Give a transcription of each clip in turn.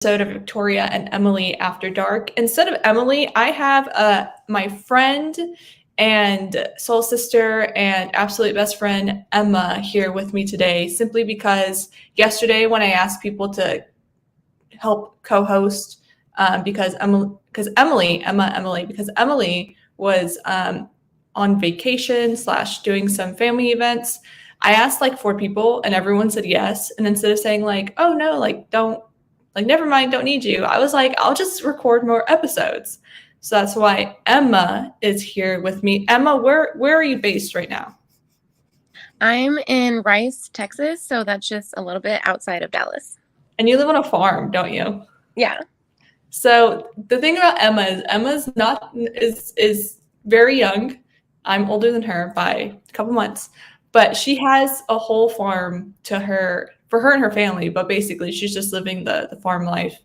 Episode of Victoria and Emily After Dark. Instead of Emily, I have my friend and soul sister and absolute best friend Emma here with me today, simply because yesterday when I asked people to help co-host because Emily was on vacation / doing some family events. I asked like 4 people and everyone said yes. And instead of saying like, oh no, like don't, like never mind, don't need you, I was like, I'll just record more episodes. So that's why Emma is here with me. Emma, where are you based right now? I'm in Rice, Texas, so that's just a little bit outside of Dallas. And you live on a farm, don't you? Yeah. So the thing about Emma is Emma's not is very young. I'm older than her by a couple months, but she has a whole farm for her and her family. But basically, she's just living the farm life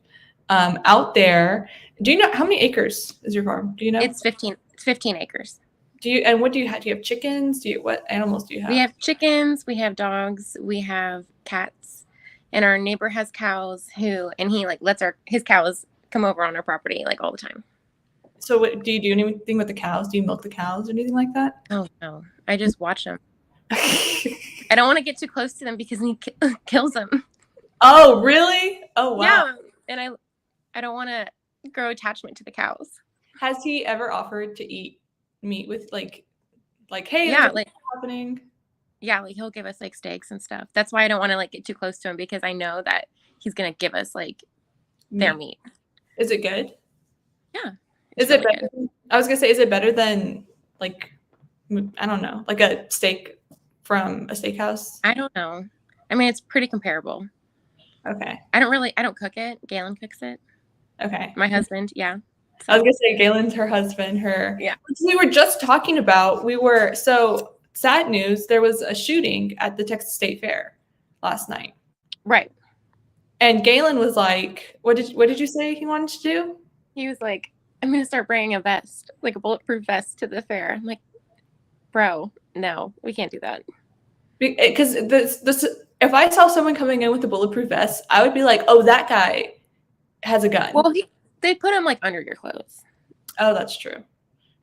out there. Do you know how many acres is your farm? Do you know? It's 15 acres. And what do you have? Do you have chickens? What animals do you have? We have chickens, we have dogs, we have cats, and our neighbor has cows he like lets his cows come over on our property like all the time. So do you do anything with the cows? Do you milk the cows or anything like that? Oh no, I just watch them. I don't want to get too close to them because he kills them. Oh really? Oh wow. Yeah, and I don't want to grow attachment to the cows. Has he ever offered to eat meat with like hey, yeah, like happening? Yeah, like he'll give us like steaks and stuff. That's why I don't want to like get too close to him, because I know that he's gonna give us like their meat. Is it good? Yeah. Is it better? I was gonna say, is it better than like, I don't know, like a steak from a steakhouse? I don't know. I mean, it's pretty comparable. Okay. I don't cook it. Galen cooks it. Okay. My husband, yeah. So. I was gonna say Galen's her husband, Yeah. We were just talking about, so sad news, there was a shooting at the Texas State Fair last night. Right. And Galen was like, what did you say he wanted to do? He was like, I'm going to start bringing a vest, like a bulletproof vest to the fair. I'm like, bro, no, we can't do that. Because if I saw someone coming in with a bulletproof vest, I would be like, oh, that guy has a gun. Well, they put him like under your clothes. Oh, that's true.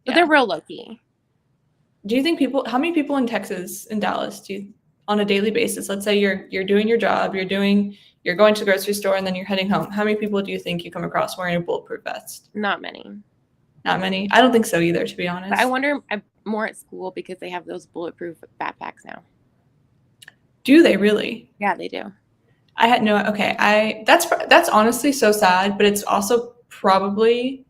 But they're real low-key. Do you think how many people in Texas, in Dallas, on a daily basis, let's say you're doing your job, you're going to the grocery store and then you're heading home, how many people do you think you come across wearing a bulletproof vest? Not many. Not many? I don't think so either, to be honest. But I wonder more at school because they have those bulletproof backpacks now. Do they really? Yeah, they do. I had no, okay. That's honestly so sad, but it's also probably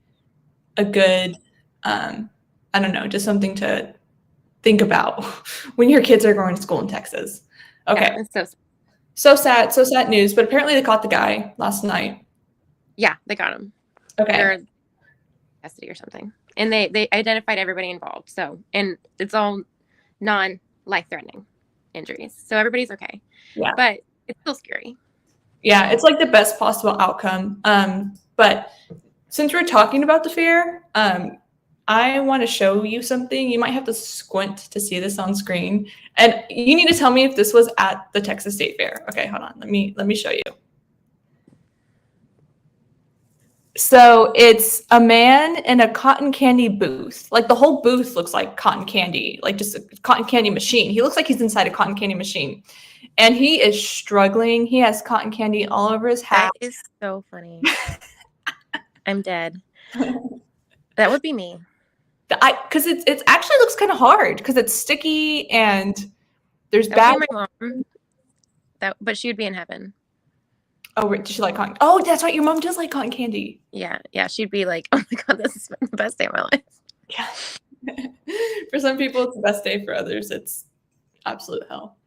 a good, I don't know, just something to think about when your kids are going to school in Texas. Okay. Yeah, so sad news, but apparently they caught the guy last night. Yeah, they got him. Okay. They're in custody or something. And they identified everybody involved. So, and it's all non-life-threatening injuries. So everybody's okay. Yeah. But it's still scary. Yeah, it's like the best possible outcome. But since we're talking about the fair, I want to show you something. You might have to squint to see this on screen. And you need to tell me if this was at the Texas State Fair. Okay, hold on. Let me show you. So it's a man in a cotton candy booth. Like the whole booth looks like cotton candy, like just a cotton candy machine. He looks like he's inside a cotton candy machine. And he is struggling. He has cotton candy all over his hat. That is so funny. I'm dead. That would be me. Because it actually looks kind of hard because it's sticky and there's bad. My mom. But she would be in heaven. Oh, does she like cotton? Oh, that's right. Your mom does like cotton candy. Yeah. She'd be like, oh my God, this is the best day of my life. Yeah. For some people, it's the best day. For others, it's absolute hell.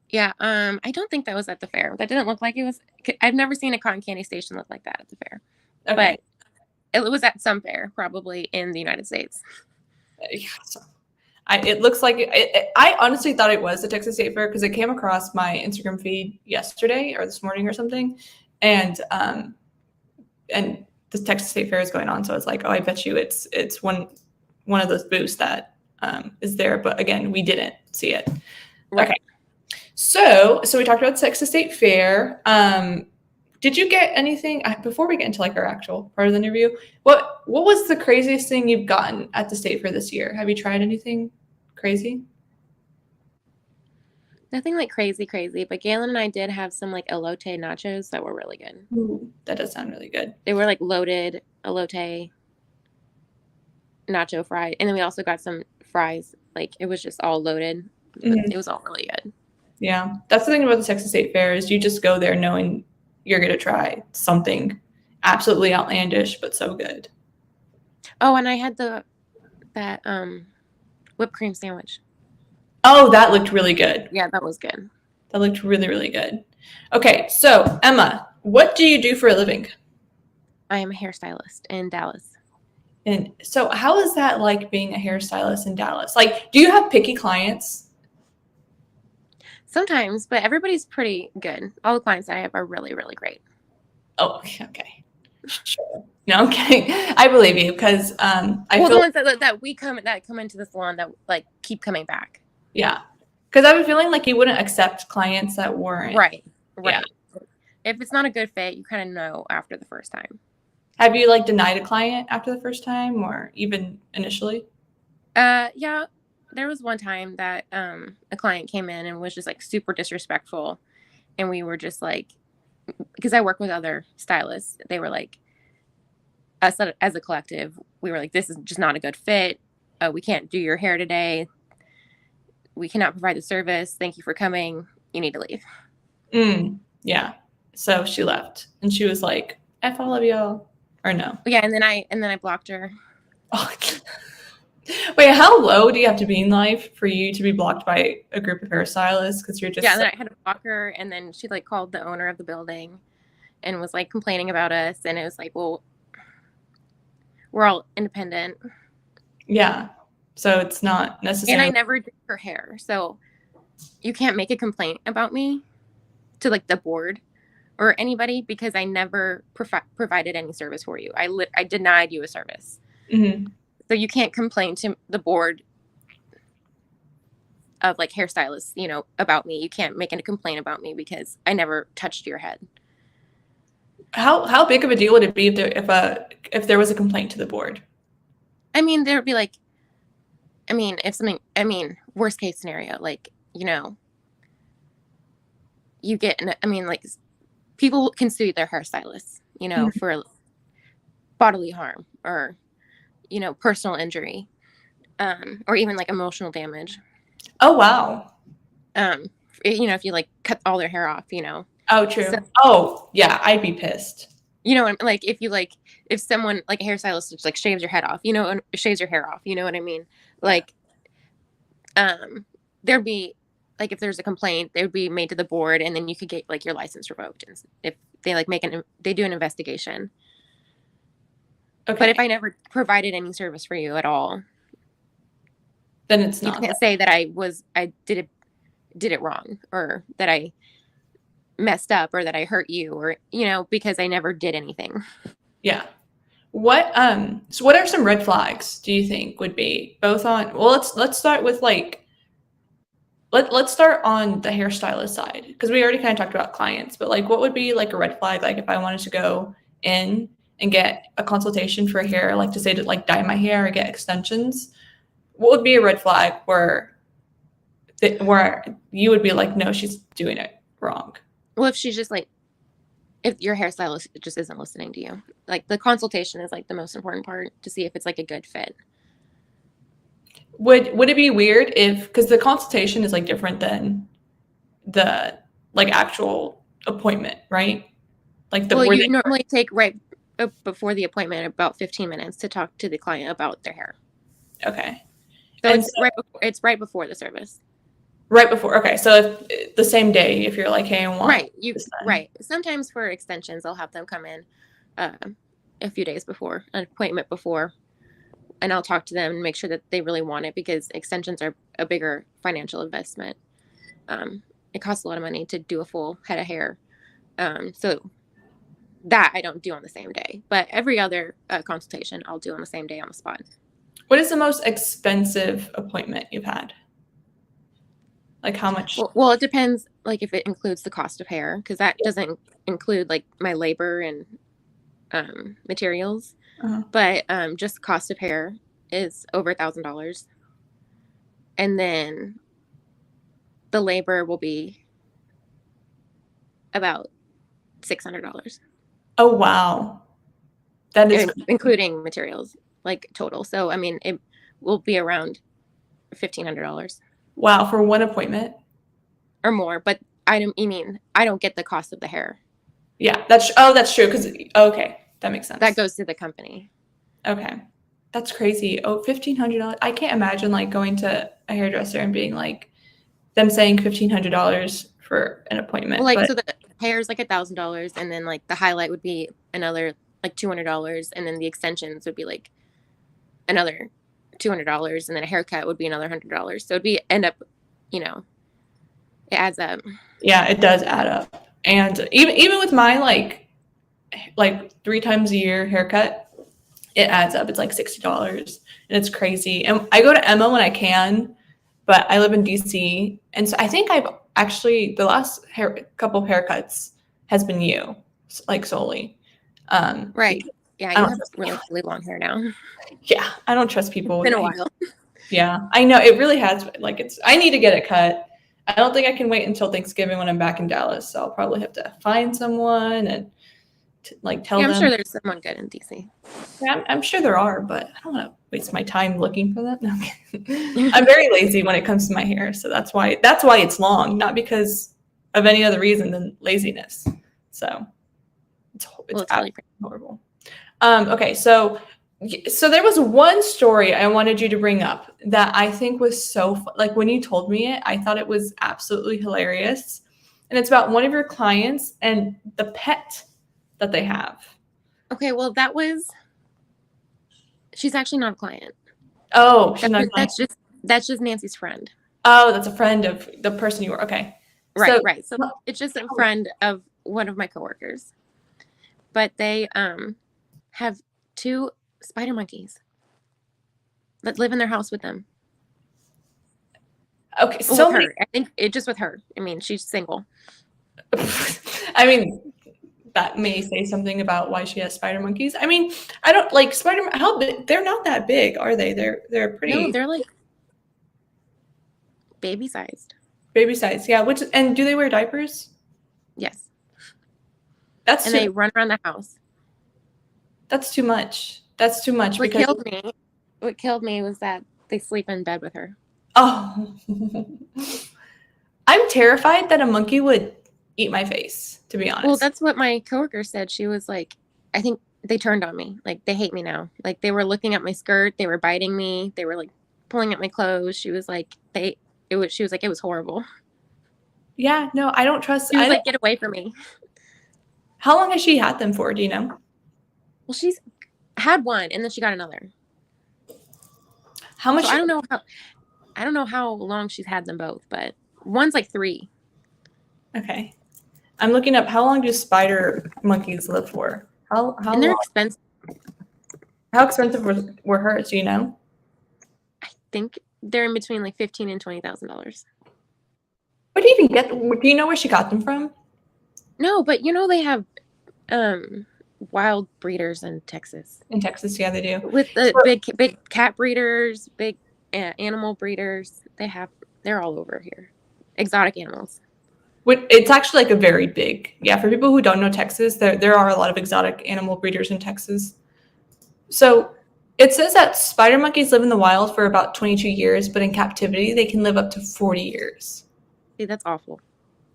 Yeah. I don't think that was at the fair. That didn't look like it was. I've never seen a cotton candy station look like that at the fair. Okay. But it was at some fair, probably in the United States. Yeah, so it looks like I honestly thought it was the Texas State Fair because it came across my Instagram feed yesterday or this morning or something, and the Texas State Fair is going on, so it's like, oh, I bet you it's one of those booths that is there, but again, we didn't see it. Right. Okay, so we talked about Texas State Fair. did you get anything before we get into like our actual part of the interview? What was the craziest thing you've gotten at the state fair this year? Have you tried anything crazy? Nothing like crazy, but Galen and I did have some like elote nachos that were really good. Ooh, that does sound really good. They were like loaded elote nacho fry, and then we also got some fries. Like it was just all loaded. It was all really good. Yeah, that's the thing about the Texas State Fair is you just go there knowing you're gonna try something absolutely outlandish but so good. Oh, and I had that whipped cream sandwich. Oh, that looked really good. Yeah, that was good. That looked really, really good. Okay, so Emma, what do you do for a living? I am a hairstylist in Dallas. And so how is that like being a hairstylist in Dallas? Like, do you have picky clients? Sometimes, but everybody's pretty good. All the clients I have are really, really great. Oh, okay. Sure. No, I'm kidding. I believe you because I feel the ones that come into the salon that like keep coming back. Yeah, because I have a feeling like you wouldn't accept clients that weren't. Right. Yeah. If it's not a good fit, you kind of know after the first time. Have you like denied a client after the first time or even initially? Yeah. There was one time that a client came in and was just like super disrespectful. And we were just like, because I work with other stylists, they were like, us as a collective, we were like, this is just not a good fit. We can't do your hair today. We cannot provide the service. Thank you for coming. You need to leave. Yeah. So she left and she was like, F all of y'all, or no? Yeah. And then I blocked her. Oh. Wait, how low do you have to be in life for you to be blocked by a group of hairstylists? Because you're just and then I had to block her, and then she like called the owner of the building and was like complaining about us, and it was like, well, we're all independent. Yeah. So it's not necessarily. And I never did her hair, so you can't make a complaint about me to like the board or anybody because I never provided any service for you. I denied you a service. Mm-hmm. So you can't complain to the board of like hairstylists, you know, about me. You can't make a complaint about me because I never touched your head. How big of a deal would it be if there was a complaint to the board? I mean, there would be like, worst case scenario, like, you know, you get, like people can sue their hairstylists, you know, for bodily harm or, you know, personal injury, or even like emotional damage. Oh, wow. You know, if you like cut all their hair off, you know. Oh, true. So, yeah, I'd be pissed. You know, like if someone like a hairstylist just like shaves your head off, you know, and shaves your hair off, you know what I mean? Like, there'd be like if there's a complaint, they would be made to the board, and then you could get like your license revoked if they like they do an investigation. Okay. But if I never provided any service for you at all, then it's not. You can't say that I did it wrong or that I messed up or that I hurt you or, you know, because I never did anything. Yeah. What are some red flags do you think would be both on, well, let's start with like, let's start on the hairstylist side because we already kind of talked about clients, but like what would be like a red flag? Like if I wanted to go in and get a consultation for hair, like to say to like dye my hair or get extensions, what would be a red flag where you would be like, no, she's doing it wrong? Well, if she's just like, if your hairstylist just isn't listening to you, like the consultation is like the most important part to see if it's like a good fit. Would it be weird because the consultation is like different than the like actual appointment, right? Like you normally take right before the appointment about 15 minutes to talk to the client about their hair. Okay. So it's right before the service. Right before. Okay. So if the same day, if you're like, hey, I want right. Sometimes for extensions, I'll have them come in a few days before, an appointment before, and I'll talk to them and make sure that they really want it because extensions are a bigger financial investment. It costs a lot of money to do a full head of hair. So that I don't do on the same day, but every other consultation I'll do on the same day on the spot. What is the most expensive appointment you've had? Like how much? Well, it depends like if it includes the cost of hair, because that doesn't include like my labor and materials. Uh-huh. But just the cost of hair is over $1,000. And then the labor will be about $600. Oh, wow. That is including materials, like total. So, I mean, it will be around $1,500 wow for one appointment. or more. But I don't get the cost of the hair. Yeah, that's true. Because okay, that makes sense. That goes to the company. Okay, that's crazy. Oh, $1,500. I can't imagine like going to a hairdresser and being like them saying $1,500 for an appointment. Well, like but, so the hair is like $1,000, and then like the highlight would be another like $200, and then the extensions would be like another $200, and then a haircut would be another $100. So it'd end up, it adds up. Yeah, it does add up. And even with my like 3 times a year haircut, it adds up. It's like $60, and it's crazy. And I go to Emma when I can, but I live in DC, and so I think I've actually the last couple of haircuts has been you, like solely. Right. Yeah, you have really long hair now. Yeah, I don't trust people. It's been a while. Yeah, I know it really has. Like I need to get it cut. I don't think I can wait until Thanksgiving when I'm back in Dallas. So I'll probably have to find someone and tell them. I'm sure there's someone good in DC. Yeah, I'm sure there are, but I don't want to waste my time looking for them. No, I'm very lazy when it comes to my hair, so that's why it's long, not because of any other reason than laziness. So it's really horrible. Okay, so there was one story I wanted you to bring up that I think was so like when you told me it, I thought it was absolutely hilarious, and it's about one of your clients and the pet that they have. Okay, well she's actually not a client. Oh, she's not a client. That's just Nancy's friend. Oh, that's a friend of the person you were. Okay. Right. So it's just a friend of one of my coworkers. But they have 2 spider monkeys that live in their house with them. Okay, so with her. I think it just with her. I mean, she's single. I mean, that may say something about why she has spider monkeys. I mean, I don't like spider. How big? They're not that big, are they? They're pretty. No, they're like baby sized. Baby size, yeah. And do they wear diapers? Yes. And they run around the house. That's too much. That's too much. What killed me was that they sleep in bed with her. Oh. I'm terrified that a monkey would eat my face, to be honest. Well, that's what my coworker said. She was like, I think they turned on me. Like, they hate me now. Like, they were looking at my skirt. They were biting me. They were like pulling at my clothes. She was like, it was horrible. Yeah, no, I don't trust. She was like, get away from me. How long has she had them for? Do you know? Well, she's had one and then she got another. How much? So I don't know how long she's had them both, but one's like 3. Okay. I'm looking up how long do spider monkeys live for? How and they're long? Expensive. How expensive were hers? Do you know? I think they're in between like $15,000 and $20,000. What do you even get? Do you know where she got them from? No, but they have wild breeders in Texas. In Texas, yeah, they do. With the big cat breeders, big animal breeders. They're all over here. Exotic animals. It's actually like a very big, yeah, for people who don't know Texas, there are a lot of exotic animal breeders in Texas. So it says that spider monkeys live in the wild for about 22 years, but in captivity, they can live up to 40 years. See, that's awful.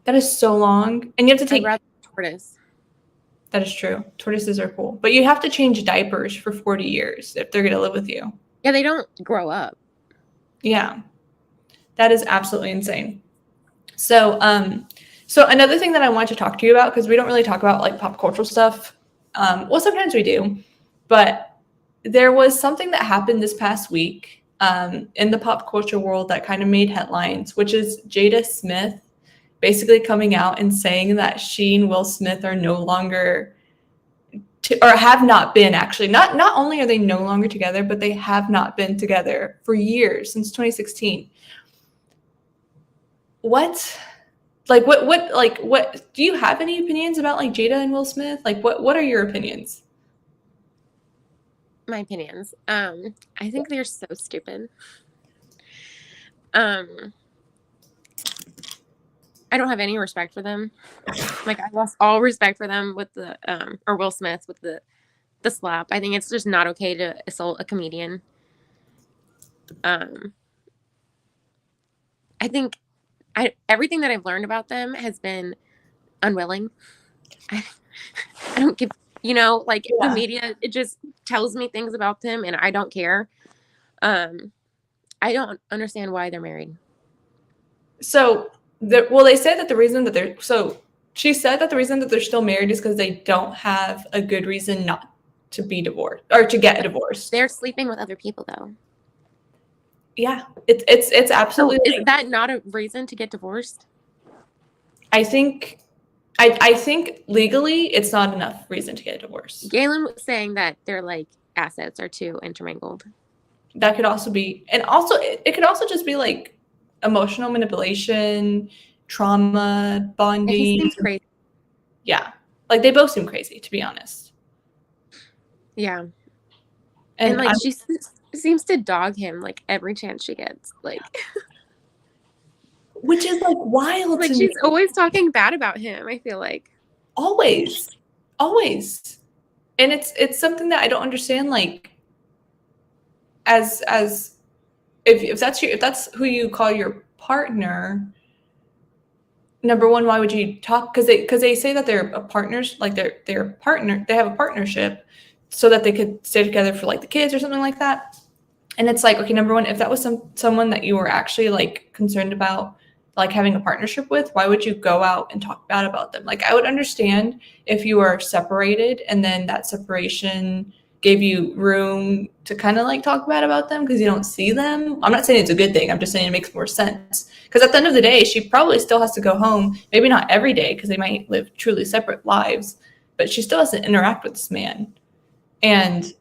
That is so long. And you have to take... I'd rather tortoise. That is true. Tortoises are cool. But you have to change diapers for 40 years if they're going to live with you. Yeah, they don't grow up. Yeah. That is absolutely insane. So another thing that I want to talk to you about, because we don't really talk about like pop cultural stuff. Well, sometimes we do. But there was something that happened this past week in the pop culture world that kind of made headlines, which is Jada Smith basically coming out and saying that she and Will Smith are no longer or have not been actually. Not only are they no longer together, but they have not been together for years, since 2016. What? Like what do you have any opinions about like Jada and Will Smith? Like what are your opinions? My opinions. I think they're so stupid. I don't have any respect for them. Like, I lost all respect for them with the or Will Smith with the slap. I think it's just not okay to assault a comedian. I think everything that I've learned about them has been unwilling. I don't give, like the media, it just tells me things about them and I don't care. I don't understand why they're married. So, they said that the reason that she said that the reason that they're still married is because they don't have a good reason not to be divorced or to get a divorce. They're sleeping with other people, though. Yeah, it's absolutely. So is that not a reason to get divorced? I think legally it's not enough reason to get a divorce. Galen was saying that their like assets are too intermingled. That could also be, and also it could also just be like emotional manipulation, trauma bonding. He seems crazy. Yeah, like they both seem crazy, to be honest. Yeah, and like she seems to dog him like every chance she gets, like. Which is like wild. Like she's always talking bad about him. I feel like always, and it's something that I don't understand. Like, as if that's who you call your partner. Number one, why would you talk? Because they say that they're partners, like they're partner. They have a partnership, so that they could stay together for like the kids or something like that. And it's like, okay, number one, if that was someone that you were actually like concerned about, like having a partnership with, why would you go out and talk bad about them? Like, I would understand if you are separated and then that separation gave you room to kind of like talk bad about them because you don't see them. I'm not saying it's a good thing. I'm just saying it makes more sense. Because at the end of the day, she probably still has to go home. Maybe not every day because they might live truly separate lives, but she still has to interact with this man. And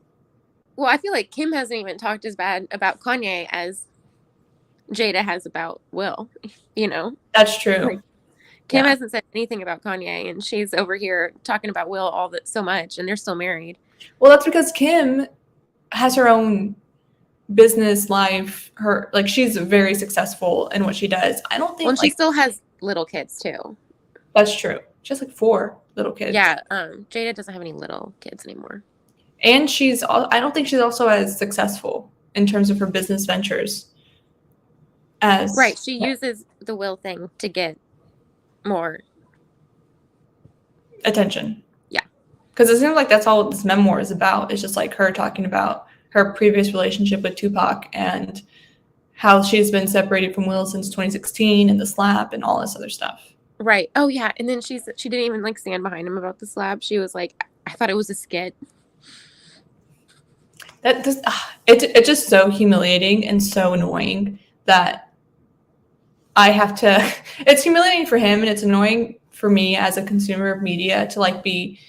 well, I feel like Kim hasn't even talked as bad about Kanye as Jada has about Will, That's true. Like, Kim hasn't said anything about Kanye, and she's over here talking about Will so much, and they're still married. Well, that's because Kim has her own business life. She's very successful in what she does. I don't think. Well, she still has little kids too. That's true. She has like 4 little kids. Yeah, Jada doesn't have any little kids anymore. And I don't think she's also as successful in terms of her business ventures. Right, she uses the Will thing to get more attention. Yeah. Because it seems like that's all this memoir is about. It's just like her talking about her previous relationship with Tupac and how she's been separated from Will since 2016 and the slap and all this other stuff. Right. Oh, yeah. And then she didn't even like stand behind him about the slap. She was like, I thought it was a skit. It's just so humiliating and so annoying that I have to, it's humiliating for him and it's annoying for me as a consumer of media to like be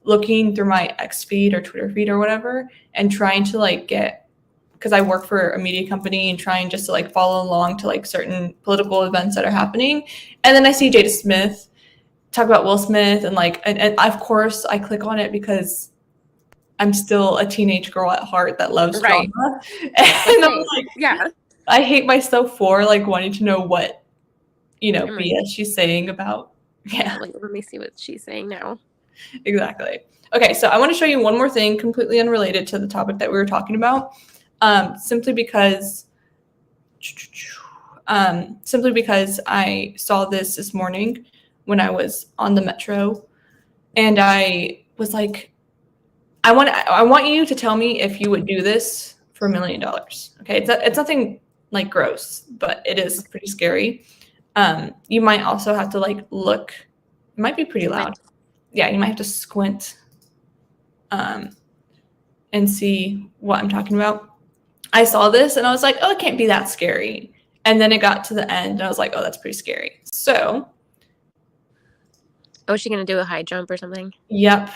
looking through my X feed or Twitter feed or whatever and trying to like because I work for a media company and trying just to like follow along to like certain political events that are happening. And then I see Jada Smith talk about Will Smith and of course I click on it because I'm still a teenage girl at heart that loves drama. And I'm like, yeah. I hate myself for like wanting to know what, BS she's saying about. Yeah. Like, let me see what she's saying now. Exactly. Okay, so I want to show you one more thing completely unrelated to the topic that we were talking about. Simply because I saw this morning when I was on the metro, and I was like, I want you to tell me if you would do this for $1 million. Okay, it's nothing like gross, but it is pretty scary. You might also have to like look. It might be pretty loud. Yeah, you might have to squint and see what I'm talking about. I saw this and I was like, oh, it can't be that scary. And then it got to the end and I was like, oh, that's pretty scary. So. Oh, is she going to do a high jump or something? Yep.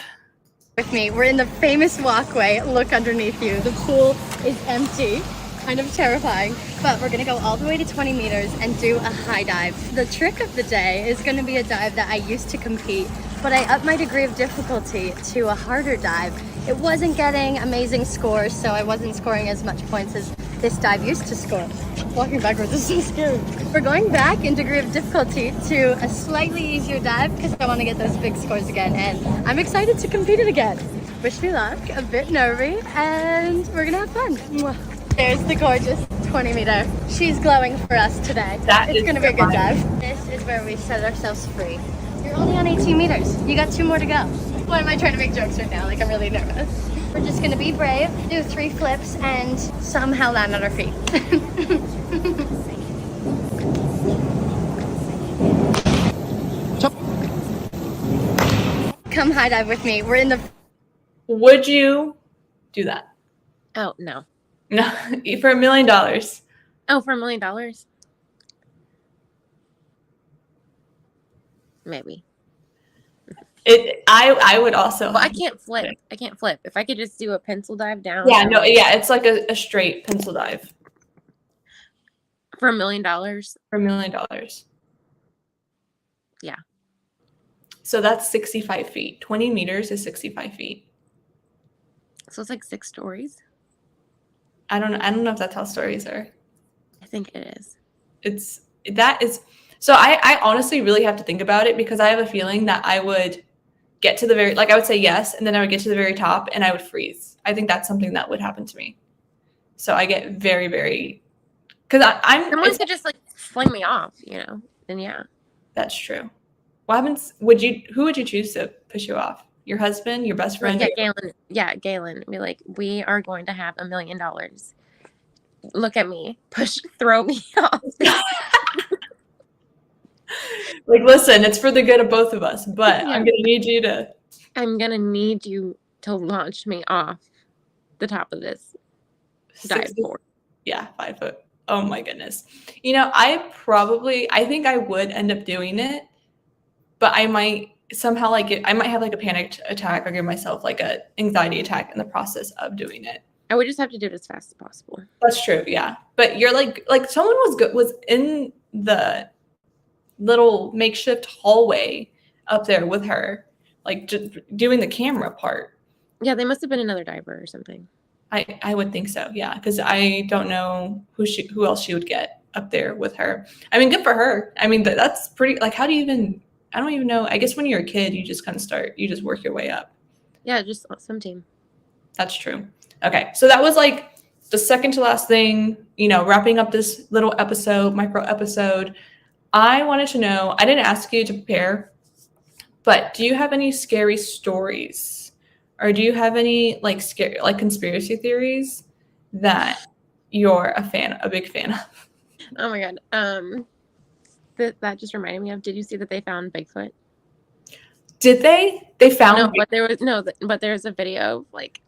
With me, we're in the famous walkway. Look underneath you. The pool is empty. kind of terrifying, but we're gonna go all the way to 20 meters and do a high dive. The trick of the day is gonna be a dive that I used to compete, but I upped my degree of difficulty to a harder dive. It wasn't getting amazing scores, so I wasn't scoring as much points as this dive used to score. Walking backwards is so scary. We're going back in degree of difficulty to a slightly easier dive because I want to get those big scores again, and I'm excited to compete it again. Wish me luck, a bit nervy, and we're gonna have fun. Mwah. There's the gorgeous 20 meter. She's glowing for us today. It's gonna be a good dive. This is where we set ourselves free. You're only on 18 meters. You got 2 more to go. Why am I trying to make jokes right now? Like, I'm really nervous. We're just gonna be brave, do 3 flips, and somehow land on our feet. Come high dive with me. We're in the... Would you do that? Oh, no. No, for $1 million. Oh, for $1 million? Maybe. I would also. Well, I can't flip. I can't flip. If I could just do a pencil dive down. Yeah, no, yeah, it's like a straight pencil dive. For $1 million? For $1 million. Yeah. So that's 65 feet. 20 meters is 65 feet. So it's like 6 stories? I don't know if that's how stories are. I think it is. So I honestly really have to think about it, because I have a feeling that I would get to the very, like, I would say yes, and then I would get to the very top and I would freeze. I think that's something that would happen to me. So I get very, very, because Someone could just like fling me off, then yeah. That's true. What happens? Who would you choose to push you off? Your husband, your best friend? Yeah, Galen. Yeah, Galen. Be like, we are going to have $1 million. Look at me. Throw me off. Like, listen, it's for the good of both of us, but yeah. I'm gonna need you to launch me off the top of this dive board. Yeah, 5 foot. Oh my goodness. I think I would end up doing it, but I might somehow I might have like a panic attack or give myself like a anxiety attack in the process of doing it. I would just have to do it as fast as possible. That's true, yeah. But you're like someone was in the little makeshift hallway up there with her, like just doing the camera part. Yeah, they must have been another diver or something. I would think so, yeah, because I don't know who else she would get up there with her. I mean, good for her. I mean, that's pretty, like, how do you even, I don't even know. I guess when you're a kid, you just kind of you just work your way up. Yeah, just swim team. That's true. Okay, so that was like the second to last thing, wrapping up this little episode, micro episode. I wanted to know, I didn't ask you to prepare, but do you have any scary stories? Or do you have any like conspiracy theories that you're a big fan of? Oh my God. That just reminded me of, did you see that they found Bigfoot? Did they? They found but there's a video of like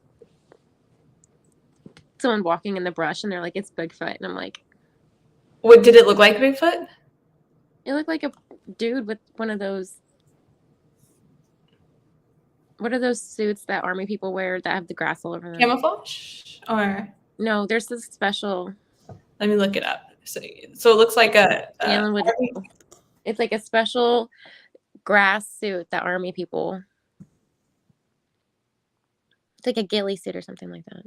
someone walking in the brush and they're like, it's Bigfoot. And I'm like, what did it look like, Bigfoot? It looked like a dude with one of those. What are those suits that army people wear that have the grass all over them? Camouflage? Or no, there's this special. Let me look it up. So it looks like it's like a special grass suit that army people. It's like a ghillie suit or something like that.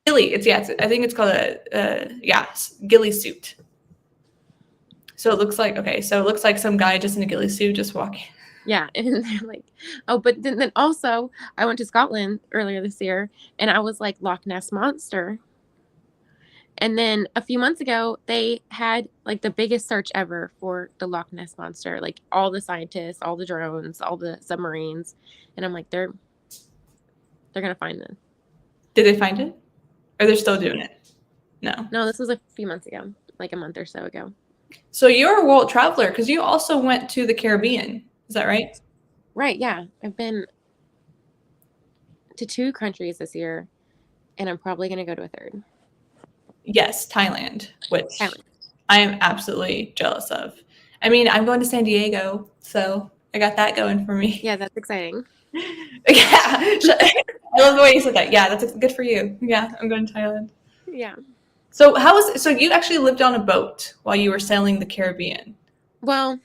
Ghillie. I think it's called a ghillie suit. So it looks like some guy just in a ghillie suit just walking. Yeah, and they're like, oh, but then also I went to Scotland earlier this year, and I was like Loch Ness Monster. And then a few months ago, they had like the biggest search ever for the Loch Ness Monster. Like all the scientists, all the drones, all the submarines, and I'm like, they're gonna find it. Did they find it? Or they're still doing it? No, this was a few months ago, like a month or so ago. So you're a world traveler because you also went to the Caribbean. Is that right? Right, yeah. I've been to 2 countries this year, and I'm probably going to go to a third. Yes, Thailand, which I am absolutely jealous of. I mean, I'm going to San Diego, so I got that going for me. Yeah, that's exciting. Yeah. I love the way you said that. Yeah, that's good for you. Yeah, I'm going to Thailand. Yeah. So so you actually lived on a boat while you were sailing the Caribbean? Well,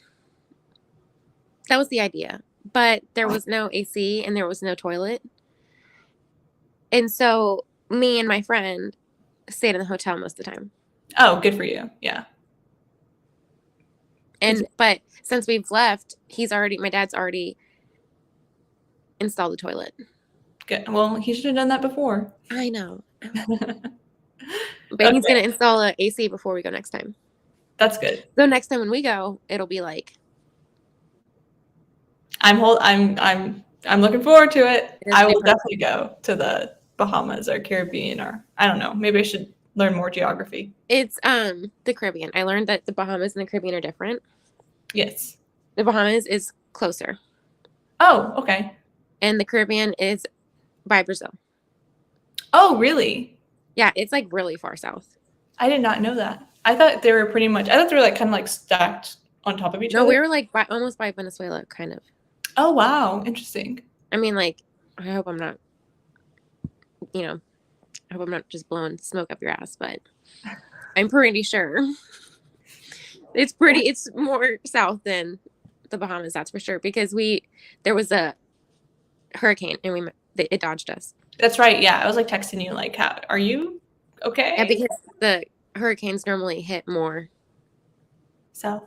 that was the idea, but there was no AC and there was no toilet. And so me and my friend stayed in the hotel most of the time. Oh, good for you. Yeah. But since we've left, my dad's already installed the toilet. Good. Well, he should have done that before. I know. But he's going to install an AC before we go next time. That's good. So next time when we go, it'll be like. I'm looking forward to it. I will definitely go to the Bahamas or Caribbean, or I don't know. Maybe I should learn more geography. It's the Caribbean. I learned that the Bahamas and the Caribbean are different. Yes. The Bahamas is closer. Oh, okay. And the Caribbean is by Brazil. Oh, really? Yeah, it's like really far south. I did not know that. I thought they were like kind of like stacked on top of each other. No, we were like almost by Venezuela, kind of. Oh, wow. Interesting. I mean, like, I hope I'm not, I hope I'm not just blowing smoke up your ass, but I'm pretty sure it's more south than the Bahamas, that's for sure, because there was a hurricane and it dodged us. That's right. Yeah. I was like texting you like, are you okay? Yeah, because the hurricanes normally hit more south,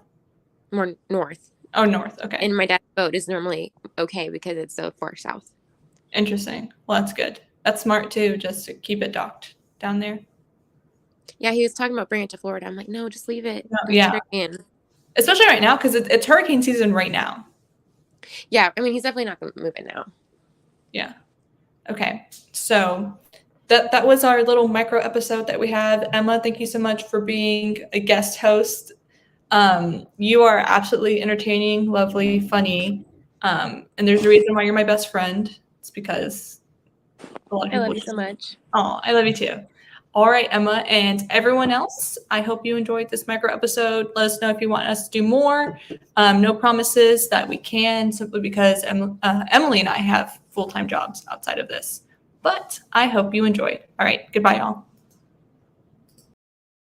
more north. Oh, north. Okay. And my dad's boat is normally okay because it's so far south. Interesting. Well, that's good. That's smart too, just to keep it docked down there. Yeah, he was talking about bringing it to Florida. I'm like, no, just leave it. No, yeah. Especially right now, because it's hurricane season right now. Yeah, I mean, he's definitely not going to move it now. Yeah. Okay. So that was our little micro episode that we had. Emma, thank you so much for being a guest host. You are absolutely entertaining, lovely, funny. And there's a reason why you're my best friend. It's because a lot of people I love you so much. Oh, I love you too. All right, Emma, and everyone else, I hope you enjoyed this micro episode. Let us know if you want us to do more. No promises that we can, simply because Emily and I have full-time jobs outside of this. But I hope you enjoyed. All right, goodbye, y'all.